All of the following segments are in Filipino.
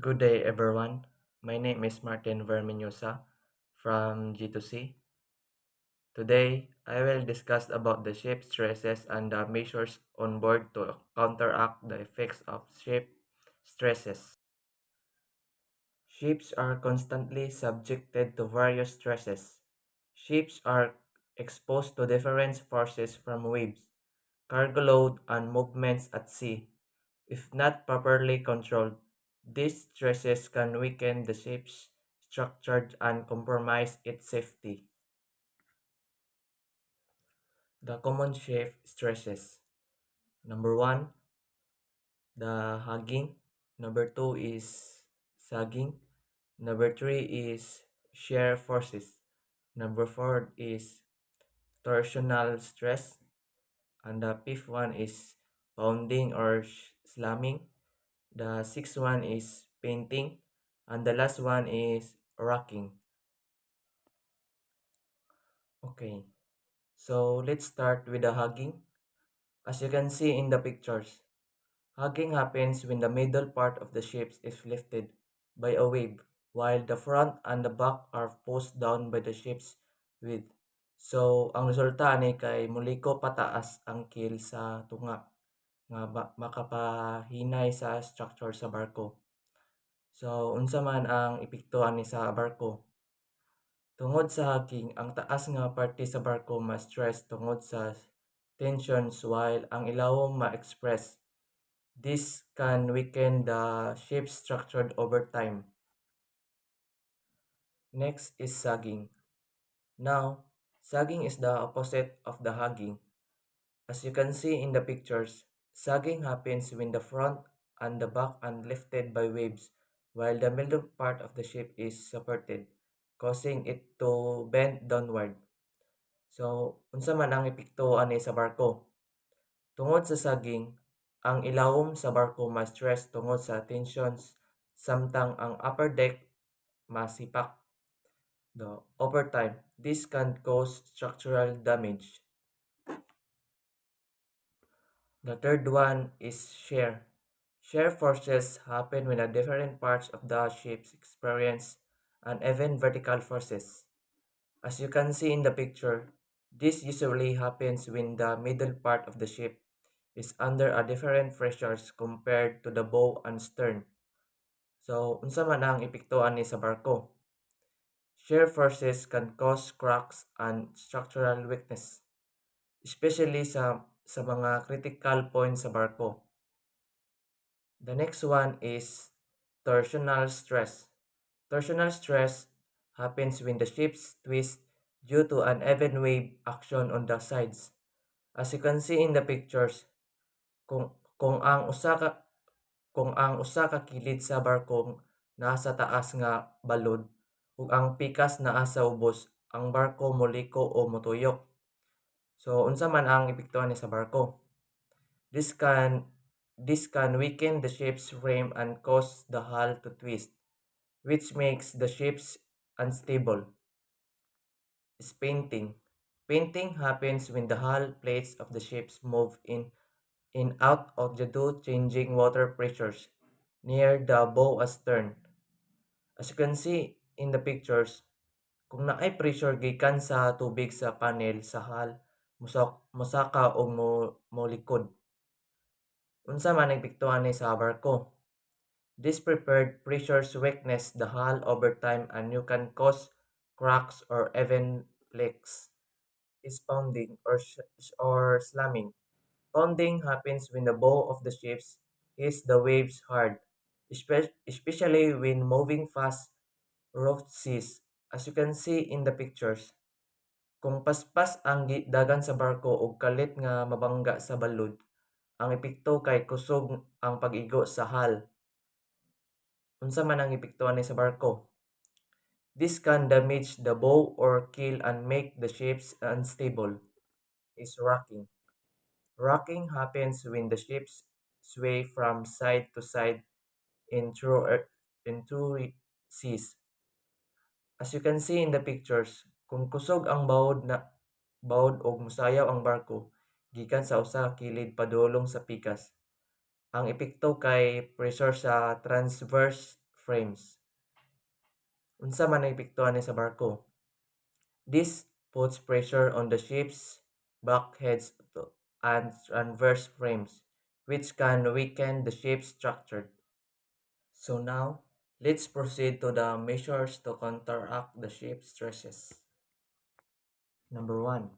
Good day, everyone. My name is Martin Verminosa from G2C. Today, I will discuss about the ship stresses and the measures on board to counteract the effects of ship stresses. Ships are constantly subjected to various stresses. Ships are exposed to different forces from waves, cargo load, and movements at sea. If not properly controlled, these stresses can weaken the ship's structure and compromise its safety. The common ship stresses. Number one, the hugging. Number two is sagging. Number three is shear forces. Number four is torsional stress. And the fifth one is pounding or slamming. The sixth one is painting. And the last one is rocking. Okay, so let's start with the hugging. As you can see in the pictures, hugging happens when the middle part of the ship is lifted by a wave, while the front and the back are pushed down by the ship's width. So, ang resulta ni kay muliko pataas ang keel sa tunga nga makapahinay sa structure sa barko. So, unsa man ang epekto ani sa barko? Tungod sa hacking, ang taas nga parte sa barko ma-stress tungod sa tensions while ang ilawom ma-express. This can weaken the ship's structure over time. Next is sagging. Now, sagging is the opposite of the hugging. As you can see in the pictures, sagging happens when the front and the back are lifted by waves while the middle part of the ship is supported, causing it to bend downward. So, unsa man ang epekto ani sa barko? Tungod sa saging, ang ilawom sa barko ma-stress tungod sa tensions samtang ang upper deck masipak. Over time, this can cause structural damage. The third one is shear. Shear forces happen when the different parts of the ship experience uneven vertical forces. As you can see in the picture, this usually happens when the middle part of the ship is under a different pressures compared to the bow and stern. So, unsa man ang epekto ani sa barko? Shear forces can cause cracks and structural weakness, especially sa mga critical points sa barko. The next one is torsional stress. Torsional stress happens when the ships twist due to uneven wave action on the sides. As you can see in the pictures, kung kung ang usa ka kung ang usa ka kilid sa barko nasa taas nga balod ug ang pikas naa sa ubos, ang barko moliko o motuyok. So unsa man ang epekto ni sa barko? This can this can weaken the ship's frame and cause the hull to twist, which makes the ships unstable. Is painting. Painting happens when the hull plates of the ships move in out of the two changing water pressures near the bow astern. As you can see in the pictures, kung naay pressure gikan sa tubig sa panel sa hull, mosaka o molikod. Unsa man ang epektuhan ni sa barko? This prepared pressures weakness the hull over time and you can cause cracks or even leaks. Is pounding or slamming. Pounding happens when the bow of the ship hits the waves hard, especially when moving fast rough seas. As you can see in the pictures, kung paspas ang dagan sa barko o kalit nga mabangga sa balod, ang epekto kay kusog ang pag-igo sa hull. Unsa man ang epekto ani sa barko? This can damage the bow or keel and make the ships unstable. Is rocking. Rocking happens when the ships sway from side to side in through seas. As you can see in the pictures, kung kusog ang bawod og musayaw ang barko gikan sa usa ka kilid padulong sa pikas, ang epekto kay pressure sa transverse frames. Unsa man ang epektuhan ni sa barko? This puts pressure on the ship's bulkheads and transverse frames, which can weaken the ship's structure. So now, let's proceed to the measures to counteract the ship's stresses. Number 1.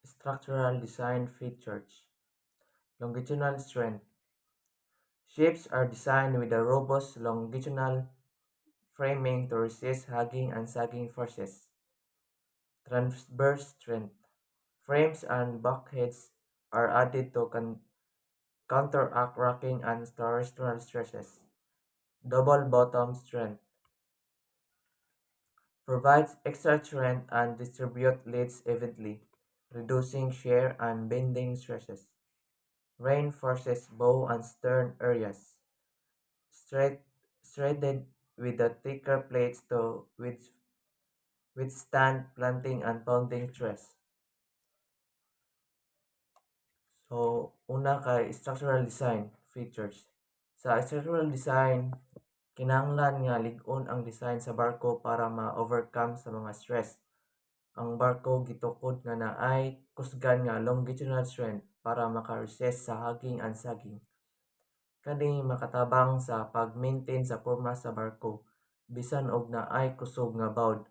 Structural design features. Longitudinal strength. Ships are designed with a robust longitudinal framing to resist hugging and sagging forces. Transverse strength. Frames and bulkheads are added to counteract rocking and terrestrial stresses. Double bottom strength. Provides extra strength and distribute leads evenly, reducing shear and bending stresses. Reinforces bow and stern areas. Straight, threaded with the thicker plates to withstand planting and pounding stress. So, una kay structural design features. Sa structural design, kinahanglan nga lig-on ang design sa barko para ma-overcome sa mga stress. Ang barko gitukod nga naay kusgan nga longitudinal strength para maka-resist sa hugging and sagging. Kani makatabang sa pag-maintain sa porma sa barko bisan og naay kusog nga bawd.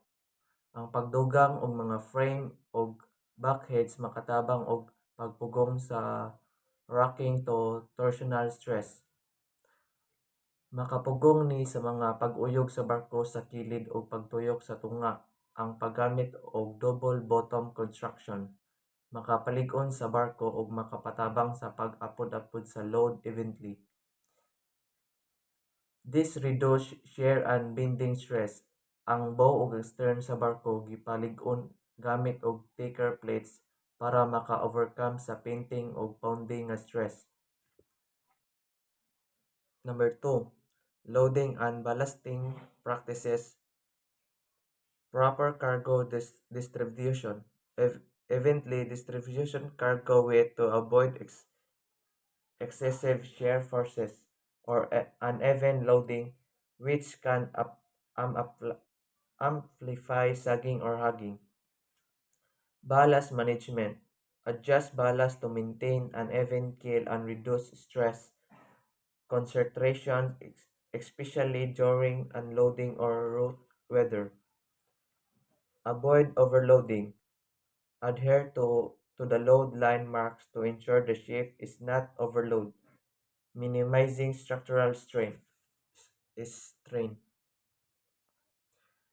Ang pagdugang og mga frame og bulkheads makatabang og pagpugong sa rocking to torsional stress. Makapugong ni sa mga pag-uyog sa barko sa kilid o pagtuyok sa tunga. Ang paggamit og double bottom construction makapalig-on sa barko ug makapatabang sa pag-apod-apod sa load evenly. This reduce shear and bending stress. Ang bow ug stern sa barko gipalig-on gamit og thicker plates para maka-overcome sa painting ug pounding nga stress. Number 2. Loading and ballasting practices. Proper cargo distribution. Evenly distribution cargo weight to avoid excessive shear forces or uneven loading which can amplify sagging or hugging. Ballast management. Adjust ballast to maintain an even keel and reduce stress concentration, especially during unloading or rough weather. Avoid overloading. Adhere to the load line marks to ensure the ship is not overloaded, minimizing structural strain.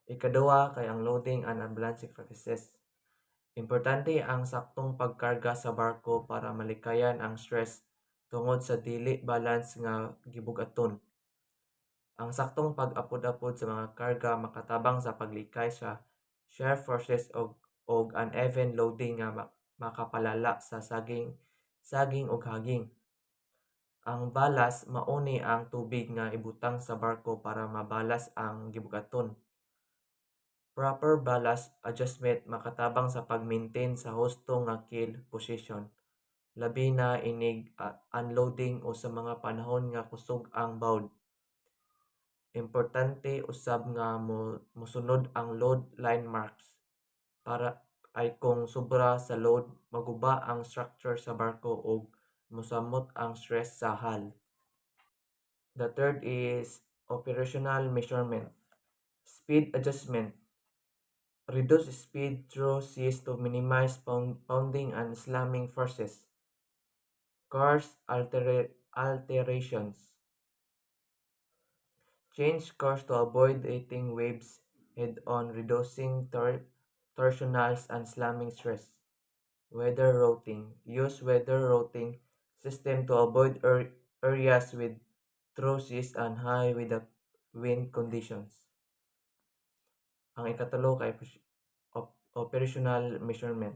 Ikaduha kay ang loading and unbalancing practices. Importante ang saktong pagkarga sa barko para malikayan ang stress tungod sa dili balance nga gibugaton. Ang saktong pag-apod-apod sa mga karga makatabang sa paglikay sa shear forces og uneven loading nga makapalala sa saging ug haging. Ang ballast mauni ang tubig nga ibutang sa barko para mabalas ang gibugaton. Proper ballast adjustment makatabang sa pag-maintain sa husto nga keel position, labi na inig unloading o sa mga panahon nga kusog ang bawd. Importante usab nga mosunod ang load line marks para ay kung sobra sa load maguba ang structure sa barko ug mosamot ang stress sa hull. The third is operational measurement. Speed adjustment. Reduce speed through seas to minimize pounding and slamming forces. Course alterations. Change course to avoid hitting waves head-on, reducing torsionals and slamming stress. Weather routing. Use weather routing system to avoid areas with through seas and high wind conditions. Ang ikatulo kay operational measurement.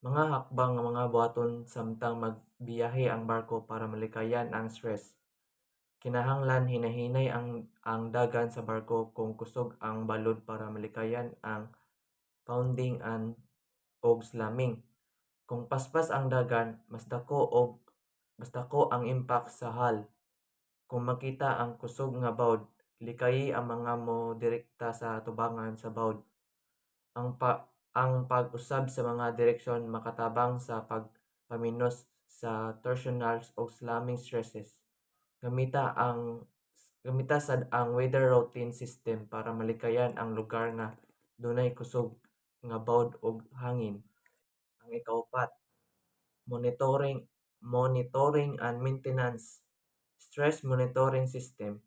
Mga hakbang nga mga buhaton samtang magbiyahe ang barko para malikayan ang stress. Kinahanglan hinahinay ang dagan sa barko kung kusog ang balod para malikayan ang pounding og slamming. Kung paspas ang dagan, mas dako ang impact sa hull. Kung makita ang kusog nga bawd, likayi ang mga direkta sa tubangan sa bawd. Ang pag-usab sa mga direksyon makatabang sa pagpaminos sa torsional o slamming stresses. Gamita sad ang weather routing system para malikayan ang lugar nga dunay kusog nga bawd ug hangin. Ang ikaupat, monitoring monitoring and maintenance. Stress monitoring system.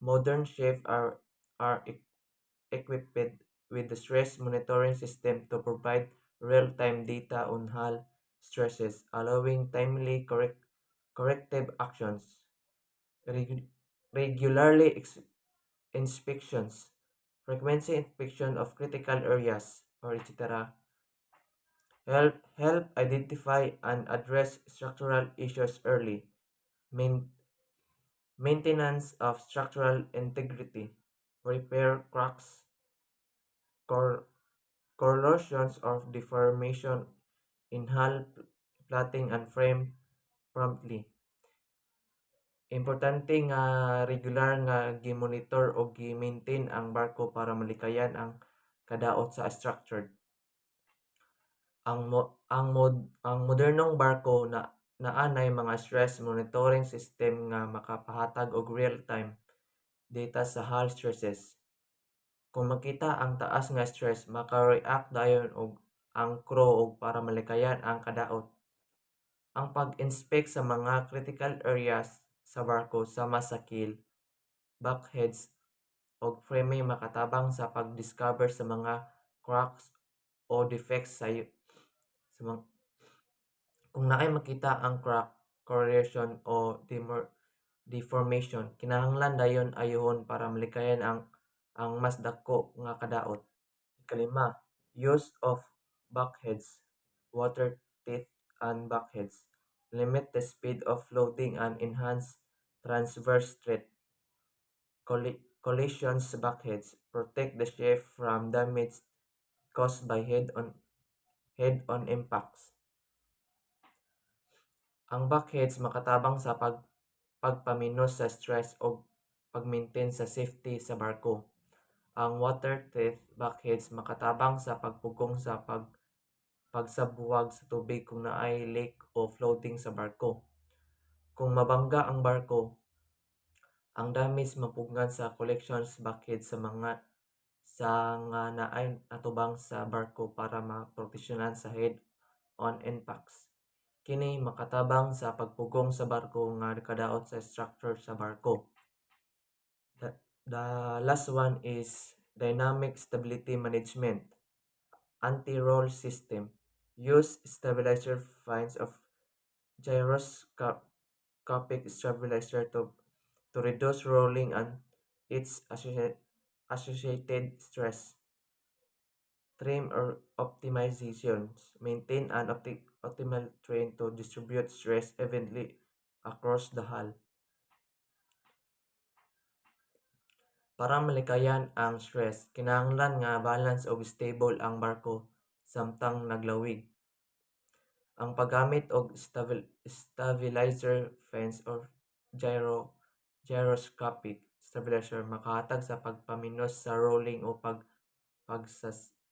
Modern ships are equipped with the stress monitoring system to provide real-time data on hull stresses, allowing timely corrective actions. Regu- regularly inspections, frequency inspection of critical areas, or etc. Help identify and address structural issues early. Main, maintenance of structural integrity, repair cracks, cor- corrosions or deformation in hull plating and frame promptly. Importante nga regular nga gi-monitor o gi-maintain ang barko para malikayan ang kadaot sa structure. Ang modernong barko na naanay mga stress monitoring system nga makapahatag og real-time data sa hull stresses. Kung makita ang taas nga stress, maka-react dayon og ang crew og para malikayan ang kadaot. Ang pag-inspect sa mga critical areas sa barko sama sa keel, bulkheads ug frame makatabang sa pag-discover sa mga cracks o defects sa kung naay makita ang crack, corrosion o deformation, kinahanglan dayon ayohon para malikayan ang mas dako nga kadaot. Kalima, use of bulkheads, water teeth and bulkheads. Limit the speed of floating and enhance transverse threat. Collisions bulkheads protect the ship from damage caused by head-on impacts. Ang bulkheads makatabang sa pagpaminos sa stress o pag-maintain sa safety sa barko. Ang water teeth bulkheads makatabang sa pagpugong sa pagsabuwag sa tubig kung naay leak o flooding sa barko. Kung mabangga ang barko, ang damage mapugnan sa collections bulkheads sa nga naay natubang sa barko para maproteksyonan sa head-on impacts. Kini makatabang sa pagpugong sa barko nga kadaot sa structure sa barko. The last one is dynamic stability management, anti-roll system. Use stabilizer fines of gyroscopic stabilizer to reduce rolling and its associated stress. Trim or optimizations. Maintain an optimal train to distribute stress evenly across the hull. Para malikayan ang stress, kinahanglan nga balance og stable ang barko samtang naglawig. Ang paggamit og stabilizer fence or gyroscopic stabilizer makahatag sa pagpaminos sa rolling o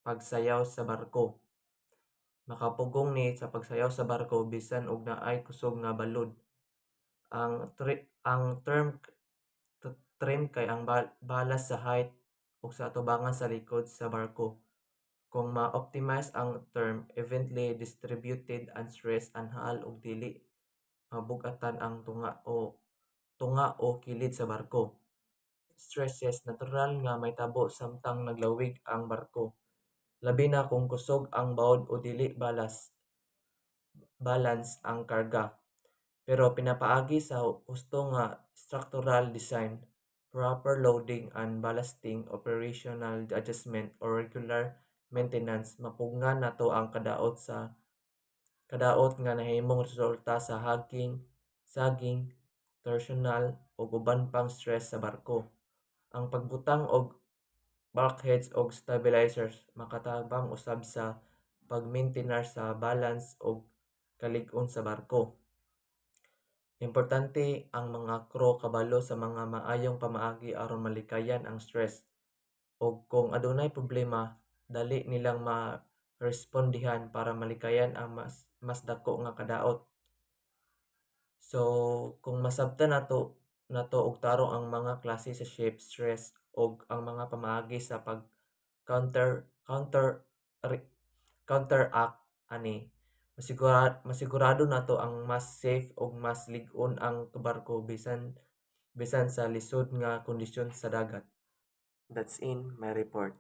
pagsayaw sa barko. Makapugong ni sa pagsayaw sa barko bisan og naay kusog nga balod. Ang term trim kay ang balas sa height ug sa atubangan sa likod sa barko. Kung ma-optimize ang term, evenly distributed and stress and hull ug dili mabug-atan ang tunga o kilid sa barko. Stresses natural nga mahitabo samtang naglawig ang barko. Labi na kung kusog ang bawd o dili balance ang karga. Pero pinapaagi sa husto nga structural design, proper loading and ballasting, operational adjustment or regular maintenance, mapugnan nato ang kadaot nga nahimong resulta sa saging, torsional ug uban pang stress sa barko. Ang pagbutang og bulkheads ug stabilizers makatabang usab sa pag-maintain sa balance ug kalig-on sa barko. Importante ang mga crew kabalo sa mga maayong pamaagi aron malikayan ang stress ug kung adunay problema dali nilang marespondihan para malikayan ang mas dako nga kadaot. So kung masabtan nato og tarong ang mga klase sa shape stress ug ang mga pamaagi sa pag counter counter re- counteract ani masigurado nato ang mas safe ug mas lig-on ang barko bisan bisan sa lisod nga kondisyon sa dagat. That's in my report.